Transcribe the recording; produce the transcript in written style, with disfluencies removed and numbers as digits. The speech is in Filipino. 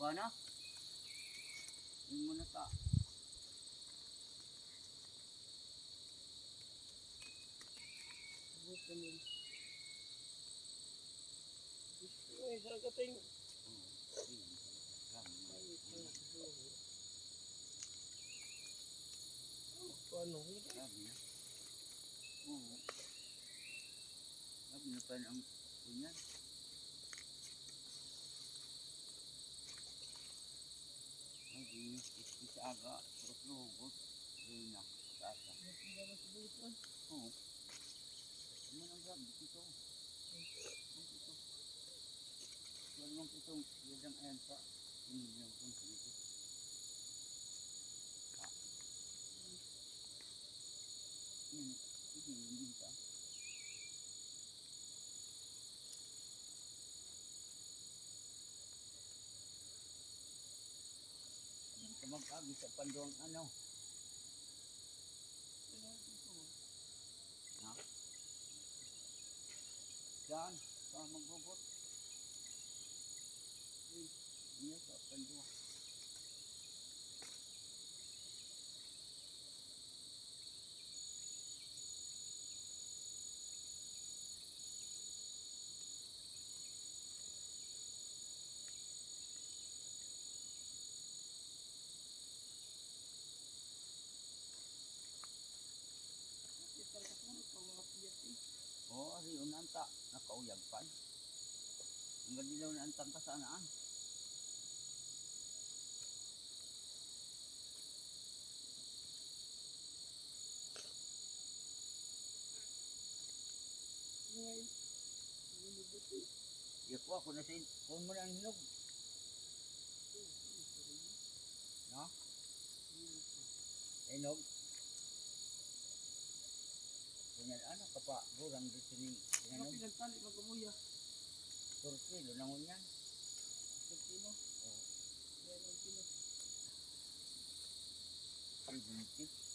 Kuha na. Yung muna ta. Sa kating. Paano? Sabi na. Oo. Sabi na pa ang kunyan. Sabi na. Isa aga. Terus lugot. Doon na. Tasa. Oo. Manang gabi ito. Ito. Walang itong yadang ayan pa. Inilang kung dito. Hindi ka. Mag-agi sa pandong ano. Ha? Saan? Saan magbubot? Iya sa pandong. Oo, ari unanta. Nakauyag pan. Ang gadilaw na antang kasanaan. Iko ako na sin. Kung mo na ang hinog. No? Hinog. Ganyan ano ka pa. Burang dito ni. Ano pinagtali mag-umuya? 4 kilo nangon yan. 4 kilo? Oo. Yan ang kilo. 320.